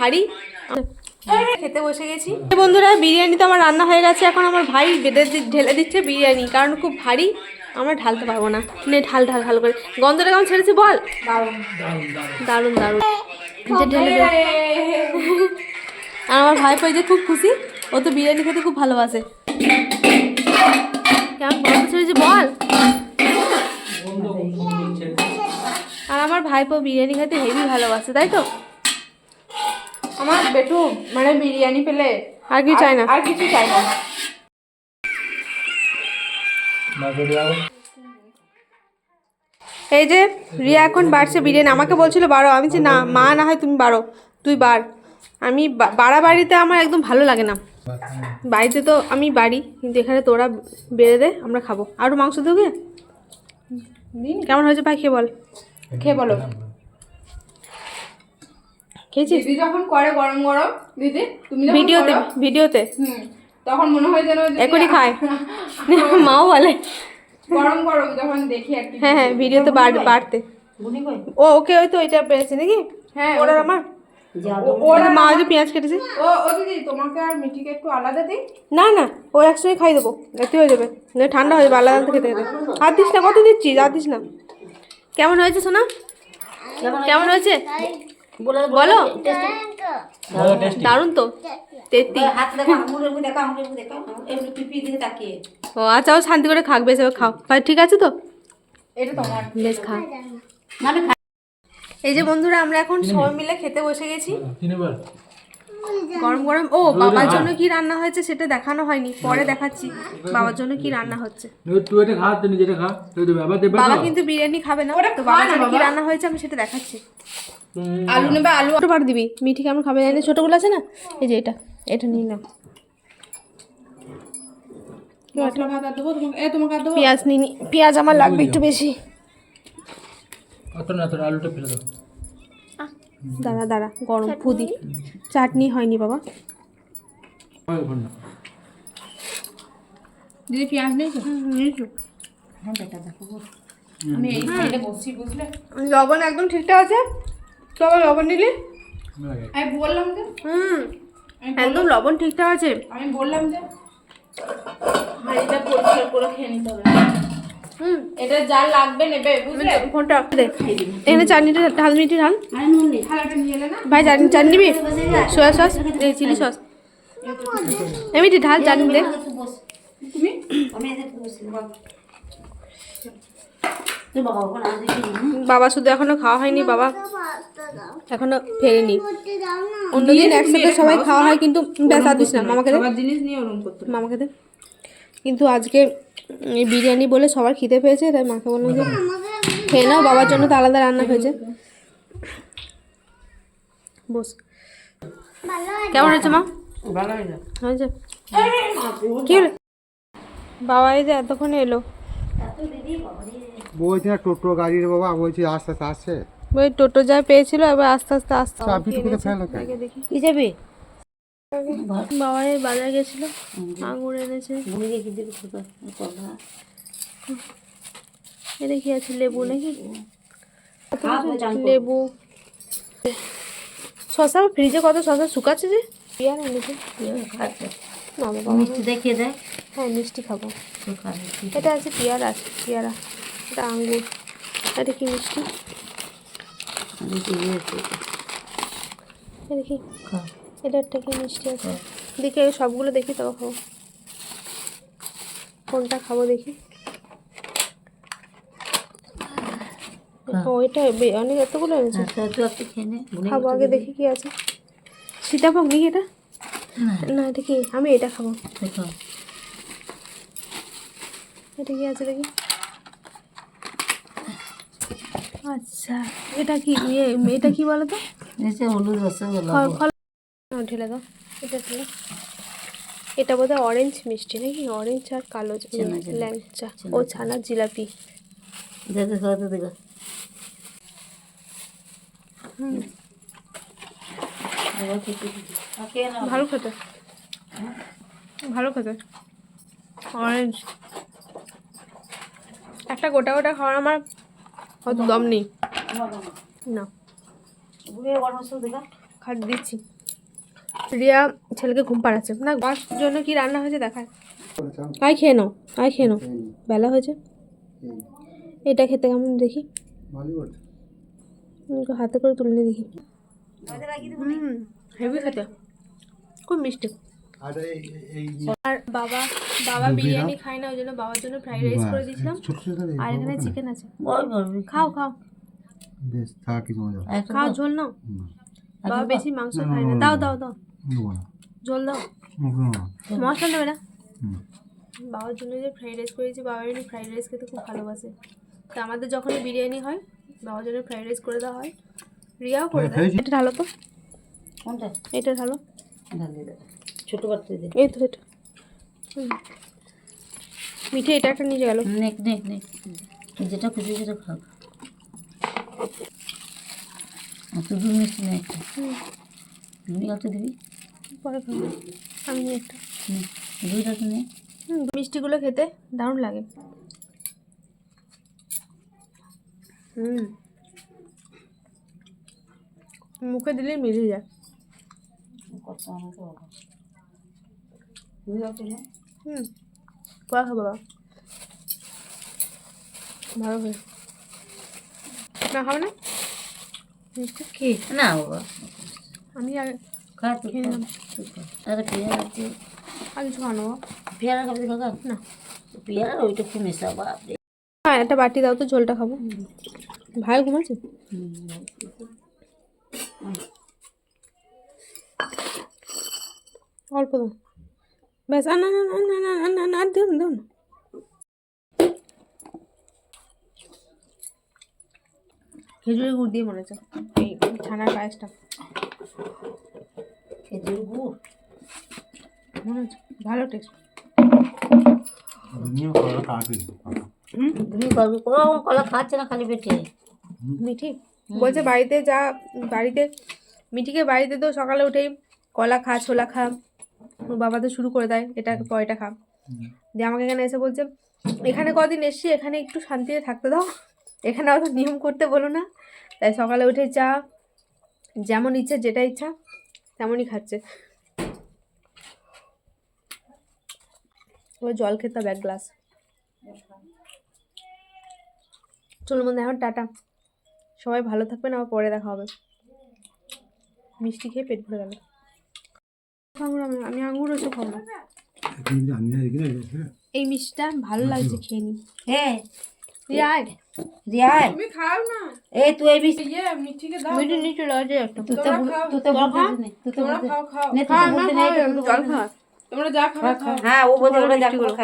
ভারী। খেতে বসে গেছি বন্ধুরা। বিরিয়ানি তো আমার রান্না হয়ে গেছে, এখন আমার ভাই ঢেলে দিচ্ছে বিরিয়ানি, কারণ খুব ভারী, আমরা ঢালতে পারবো না। নে ঢাল ঢাল ভালো করে। গন্ধটা কেমন ছেড়েছে বল? দারুণ দারুণ। ঢেলে দে। আর আমার ভাই পাই যে খুব খুশি, ও তো বিরিয়ানি খেতে খুব ভালোবাসে। কেমন গন্ধ ছেড়েছে বল? আর আমার ভাইপো বিরিয়ানি খেতে হেভি ভালোবাসে, তাই তো? আমার বেটু মানে বিরিয়ানি পেলে আর কি চাই না, আর কিছু চাই না। এই যে রিয়া এখন বাড়ছে বিরিয়ানি, আমাকে বলছিল বাড়ো, আমি বলছি না মা, না হয় তুমি বাড়ো, তুই বাড়। আমি বাড়িতে আমার একদম ভালো লাগে না। বাড়িতে তো আমি বাড়ি, কিন্তু এখানে তোরা বেড়ে দে, আমরা খাবো। আরও মাংস দেবে? কেমন হয়েছে ভাই খেয়ে বল। খেয়ে বলো। খেয়েছিস? দিদি যখন করে গরম গরম, দিদি তুমি ভিডিওতে তখন মনে হয় যেন এখনই খায়। মাও বলে গরম গরম যখন দেখি আর কি। হ্যাঁ ভিডিওতে বাড়তে। ওকে ওই তো এটা পেয়েছে নাকি? হ্যাঁ ওরা আমার ওরা মা যে পেঁয়াজ কেটেছে। ও দিদি তোমাকে আর মিঠিকে একটু আলাদা দিই। না না, ও একসঙ্গে খাই দেবো, এতে হয়ে যাবে, না ঠান্ডা হয়ে যাবে আলাদা খেতে খেতে। হাত দিস না, কত দিচ্ছিস? হাত দিস না। কেমন হয়েছে সোনা? কেমন হয়েছে বলো? দারুণ তো। ও আচ্ছা, ও শান্তি করে খাক, বেশ খাও। ঠিক আছে তো, এটা তোমার বেশ খা। এই যে বন্ধুরা আমরা এখন সবাই মিলে খেতে বসে গেছি গরম গরম। ও বাবার জন্য কি রান্না হয়েছে সেটা দেখানো হয়নি, পরে দেখাচ্ছি বাবার জন্য কি রান্না হচ্ছে। বাবা কিন্তু বিরিয়ানি খাবে না, তো বাবার জন্য কি রান্না হয়েছে আমি সেটা দেখাচ্ছি। আলু নেবে, আলু ছোট বার দিবি, মিঠি কেমন খাবে জানি, ছোটগুলো আছে না, এই যে এটা নিয়ে নাও। মশলা ভাজা দেবো তোমাকে দেবো। পেঁয়াজ নিনি, পেঁয়াজ আমার লাগবে একটু বেশি। আলুটা ফেলে দাও। দাঁড়া গরম ফুদি। চাটনি হয়নি বাবা। দিদি পেঁয়াজ নেই তো? আমি এই সাইডে বসছি বুঝলে। লবণ একদম ঠিকঠাক আছে, তবে লবণ নিলি? আমি বললাম যে একদম লবণ ঠিকঠাক আছে। আমি বললাম যে হাঁড়িটা পরিষ্কার করে খেয়ে নিতে হবে। এটা যা লাগবে নেবে বুঝলে। ফোনটা দে, এখানে চাটনিটা ঢাল, মিষ্টি ঢাল। থালাটা নিয়ে এলে না ভাই চাটনি নিবি? সোয়া সস, এই চিলি সস, এমনি ঢাল চাটনি দে। তুমি বাবা শুধু এখনো খাওয়া হয়নি, বাবা এখনো ফেরেনি। অন্যদিন একসাথে সবাই খাওয়া হয়, কিন্তু ব্যথা দিস না, মামাকে দে, জিনিস নিয়ে ওরকম করতে মামাকে দে। কিন্তু আজকে এই বিরিয়ানি বলে সবার খিদে পেয়েছে, তাই মাকে বললাম যে খেয়ে নাও, বাবার জন্য তো আলাদা রান্না হয়েছে। বস, কেমন হয়েছে মা? হয়েছে? কি হলো? বাবা এই যে এতক্ষণে এলো। বলছি না টোটো গাড়ি রে বাবা, বলছি আস্তে আস্তে আসছে। ওই টোটো যা পেয়েছিল, এবার আস্তে আস্তে আসতে দেখি কি যাবে? বাবা এই বাজার গেছিল, আঙুর এনেছে। এটা কি আছে, লেবু নাকি? লেবু, শশা ফ্রিজে কত শশা শুকাচ্ছে যে। পেয়ারা এনেছে না বাবা, মিষ্টি দেখিয়ে দেয়। হ্যাঁ মিষ্টি খাবো। এটা আছে পেয়ারা, আছে পেয়ারা, এটা আঙ্গুর, এটা কি মিষ্টি, দেখি এটা একটা কি মিষ্টি আছে, দেখি সবগুলো দেখি তবে খাবো। কোনটা খাবো দেখি। ওইটা অনেক এতগুলো এনেছে, খাবো আগে দেখি কি আছে। সীতাভোগ নাকি এটা? না এটা কি, আমি এটা খাবো। এটা কি আছে দেখি। আচ্ছা এটা কি, এটা কি বলো তো? হলুদ রসগোল্লা ঢেলে দাও, এটা ঢেলে। এটা বোধহয় অরেঞ্জ মিষ্টি নাকি, অরেঞ্জ আর কালো ল্যাংচা, ও ছানার জিলাপি। ভালো খেতে, ভালো খেতে। অরেঞ্জ একটা গোটা গোটা খাওয়ার আমার হয়তো দম নেই না। খাট দিচ্ছি। রিয়া ছেলেকে ঘুম পাড়াচ্ছে না। বাস জন্য কি রান্না হয়েছে দেখায়। আয় খেয়ে নাও, আয় খেয়ে নাও, বেলা হয়েছে। এটা খেতে কেমন দেখি, একটু হাতে করে তুলে নিয়ে দেখি। হেভি খেতে, খুব মিষ্টি। আর বাবা বিরিয়ানি খায় না, ওই জন্য বাবার জন্য ফ্রাইড রাইস করে দিয়েছিলাম। আর এখানে চিকেন আছে, খাও খাও বেশ থাক কিছু মজা খাও, ঝোল নাও। বাবা বেশি মাংস খায় না। দাও দাও দাও, ঝোল দাও, মশলা নেবে না। বাবার জন্য যে ফ্রাইড রাইস করেছি, বাবা এমনি ফ্রাইড রাইস খেতে খুব ভালোবাসে। তো আমাদের যখনই বিরিয়ানি হয় বাবার জন্য ফ্রাইড রাইস করে দেওয়া হয়, রিয়াও করে দেয়। এটা ঢালো তো, কোনটা এটা ঢালো, ঢালি দে, ছোট পাত্রে দে। এই তো এটা মিঠে, এটা একটা নিয়ে গেল। নেক নেক নেক, যেটা খুশি সেটা খাও। তুই দু মিষ্টি নে একটা, দুই একটা দিবি, পরে খাবো আমি নিয়ে একটা। দুইটা তো নে। মিষ্টিগুলো খেতে দারুণ লাগে। মুখে দিলেই মিলে যায়। কত অনেক বাবা, দুই একটা নে। পরে খাবো বাবা, ভালো করে না খাবো না মিষ্টি। কি না বাবা, আমি আগে খা তুই খেয়ে নিলাম। আরে পেয়ারা আছে, আর কিছু খাওয়ানো বাবা? পেয়ারা খাবি কাকা? না, পেয়ারা ওইটা খুব মেশা বাপ রে। হ্যাঁ একটা বাটি দাও তো, ঝোলটা খাবো। ভাই ঘুমাচ্ছে, অল্প দাও ব্যাস। না না না না না না না না, দেও না দেও না। খেজুরের গুড় দিয়ে মনে হচ্ছে এই ছানার পায়েসটা, খেজুর গুড় মনে হচ্ছে ভালো টেস্ট। তুমি করবি, ও কলা খাচ্ছে না খালি পেটে। মিঠি বলছে বাড়িতে মিঠিকে বাড়িতে তো সকালে উঠেই কলা খা, ছোলা খা, ওর বাবা তো শুরু করে দেয় এটা পর এটা খা। দিয়ে আমাকে এখানে এসে বলছে এখানে কদিন এসছি, এখানে একটু শান্তিতে থাকতে দাও, এখানে অত নিয়ম করতে বলো না। তাই সকালে উঠে চা যেমন ইচ্ছা, যেটা ইচ্ছা তেমনই খাচ্ছে। ওই জল খেতে হবে 1 গ্লাস। চলো বন্ধু এখন টাটা, সবাই ভালো থাকবেন, আবার পরে দেখা হবে। মিষ্টি খেয়ে পেট ভরে গেল। আঙুর আমি আঙুর ওসব খাবো না। এই মিষ্টিটা ভালো লাগছে, খেয়ে নি। হ্যাঁ রিয়াই রিয়াই, তুমি খাও না, এই তুই এই মিষ্টি মিঠিকে দাও। মিষ্টি নিচে লজে একটা তুই তো বলতে নে, তুই তো তোমরা বলতে খাও খাও, নে, তুই তো বলতে নে, জল খা। তোমরা যা খাও খাও। হ্যাঁ ও বলতে ওরা যা খা।